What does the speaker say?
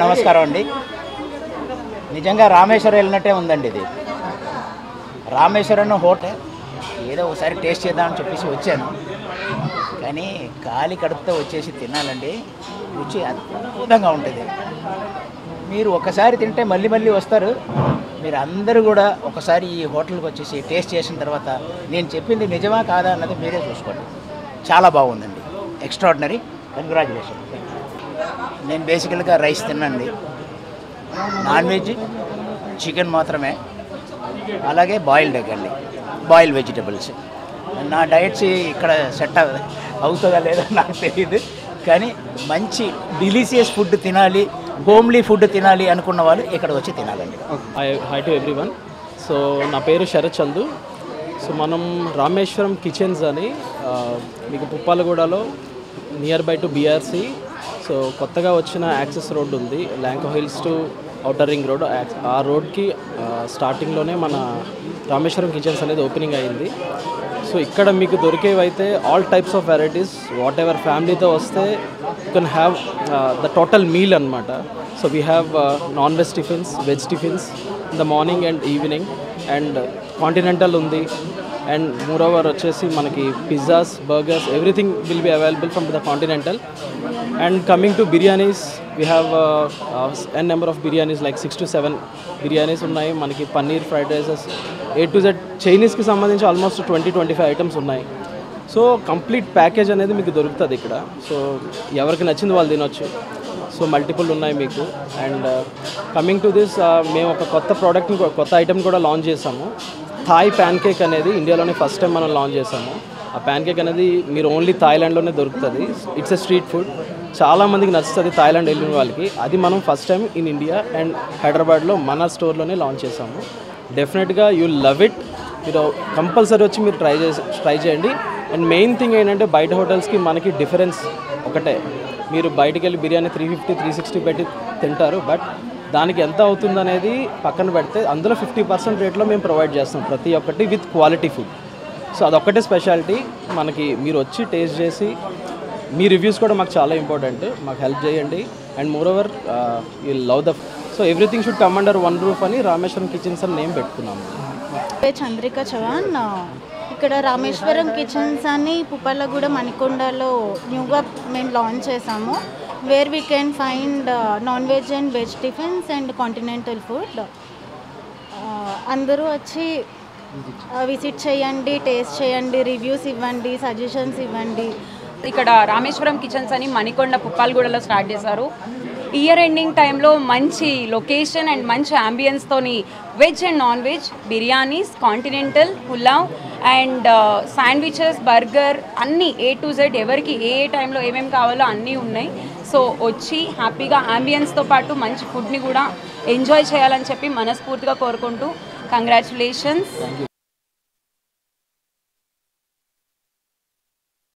నమస్కారం అండి. నిజంగా రామేశ్వరం వెళ్ళినట్టే ఉందండి. ఇది రామేశ్వరం హోటల్ ఏదో ఒకసారి టేస్ట్ చేద్దామని చెప్పేసి వచ్చాను, కానీ ఖాళీ కడుపుతో వచ్చేసి తినాలండి. రుచి అద్భుతంగా ఉంటుంది. మీరు ఒకసారి తింటే మళ్ళీ మళ్ళీ వస్తారు. మీరు అందరూ కూడా ఒకసారి ఈ హోటల్కి వచ్చేసి టేస్ట్ చేసిన తర్వాత నేను చెప్పింది నిజమా కాదా అన్నది మీరే చూసుకోండి. చాలా బాగుందండి, ఎక్స్ట్రాడినరీ. కంగ్రాచులేషన్. నేను బేసికల్గా రైస్ తిన్నాండి, నాన్ వెజ్ చికెన్ మాత్రమే, అలాగే బాయిల్డ్ ఎగ్ అండి, బాయిల్డ్ వెజిటబుల్స్. నా డైట్స్ ఇక్కడ సెట్ అవుతుందా లేదా నాకు తెలియదు, కానీ మంచి డిలీషియస్ ఫుడ్ తినాలి, హోమ్లీ ఫుడ్ తినాలి అనుకున్న వాళ్ళు ఇక్కడ వచ్చి తినాలండి. High to everyone. సో నా పేరు శరత్ చందు. సో మనం రామేశ్వరం కిచెన్స్ అని మీకు పుప్పాలగూడలో near by to BRC. So కొత్తగా వచ్చిన యాక్సెస్ రోడ్ ఉంది, Lanco hills to outer ring road. ఆ రోడ్కి స్టార్టింగ్లోనే మన రామేశ్వరం కిచెన్స్ అనేది ఓపెనింగ్ అయ్యింది. సో ఇక్కడ మీకు దొరికేవైతే all types of varieties, whatever ఫ్యామిలీతో వస్తే you can have the total meal అనమాట. So we have non veg tiffins, veg tiffins in the morning and evening, and continental ఉంది, అండ్ మోరోవర్ వచ్చేసి మనకి pizzas, burgers, everything will be available from the continental. And coming to biryanis, we have an number of biryanis, like 6 to 7 biryanis ఉన్నాయి మనకి. Paneer, fried rises, A to Z. చైనీస్కి సంబంధించి almost 20-25 items ఉన్నాయి. So complete package అనేది మీకు దొరుకుతుంది ఇక్కడ. సో ఎవరికి నచ్చింది వాళ్ళు తినొచ్చు. సో మల్టిపుల్ ఉన్నాయి మీకు. అండ్ కమింగ్ టు దిస్, మేము ఒక కొత్త ప్రోడక్ట్ని, కొత్త ఐటమ్ కూడా లాంచ్ చేసాము. థాయ్ ప్యాన్ కేక్ అనేది ఇండియాలోనే ఫస్ట్ టైం మనం లాంచ్ చేసాము. ఆ ప్యాన్ కేక్ అనేది మీరు ఓన్లీ థాయిలాండ్లోనే దొరుకుతుంది. ఇట్స్ ఎ స్ట్రీట్ ఫుడ్, చాలామందికి నచ్చుతుంది థాయిలాండ్ వెళ్ళిన వాళ్ళకి. అది మనం first time in India and హైదరాబాద్లో మన స్టోర్లోనే లాంచ్ చేసాము. డెఫినెట్గా యూ లవ్ ఇట్. మీరు కంపల్సరీ వచ్చి మీరు ట్రై చేయండి. అండ్ మెయిన్ థింగ్ ఏంటంటే బయట హోటల్స్కి మనకి డిఫరెన్స్ ఒకటే. మీరు బయటికి వెళ్ళి బిర్యానీ 350-360 పెట్టి తింటారు, బట్ దానికి ఎంత అవుతుందనేది పక్కన పెడితే అందులో 50% రేట్లో మేము ప్రొవైడ్ చేస్తాం ప్రతి ఒక్కటి విత్ క్వాలిటీ ఫుడ్. సో అదొక్కటే స్పెషాలిటీ మనకి. మీరు వచ్చి టేస్ట్ చేసి మీ రివ్యూస్ కూడా మాకు చాలా ఇంపార్టెంట్, మాకు హెల్ప్ చేయండి. And moreover you love the, so everything should come under one roof అని రామేశ్వరం కిచెన్స్ అని నేమ్ పెట్టుకున్నాము. చంద్రిక చవాన్. ఇక్కడ రామేశ్వరం కిచెన్స్ అని పుప్పలగూడ మణికొండలో న్యూగా మేము లాంచ్ చేసాము, where we can find non veg and veg tiffins and continental food. అందరూ వచ్చి విజిట్ చేయండి, టేస్ట్ చేయండి, రివ్యూస్ ఇవ్వండి, సజెషన్స్ ఇవ్వండి. ఇక్కడ రామేశ్వరం కిచెన్స్ అని మణికొండ పుప్పాలగూడలో స్టార్ట్ చేశారు. ఇయర్ ఎండింగ్ టైంలో మంచి లొకేషన్ అండ్ మంచి అంబియన్స్తోని veg and non veg biryanis, continental, pulao and sandwiches, burger అన్నీ A to Z ఎవరికి ఏ టైంలో ఏమేమి కావాలో అన్నీ ఉన్నాయి. సో వచ్చి హ్యాపీగా అంబియన్స్తో పాటు మంచి ఫుడ్ని కూడా ఎంజాయ్ చేయాలని చెప్పి మనస్ఫూర్తిగా కోరుకుంటూ కంగ్రాచులేషన్స్.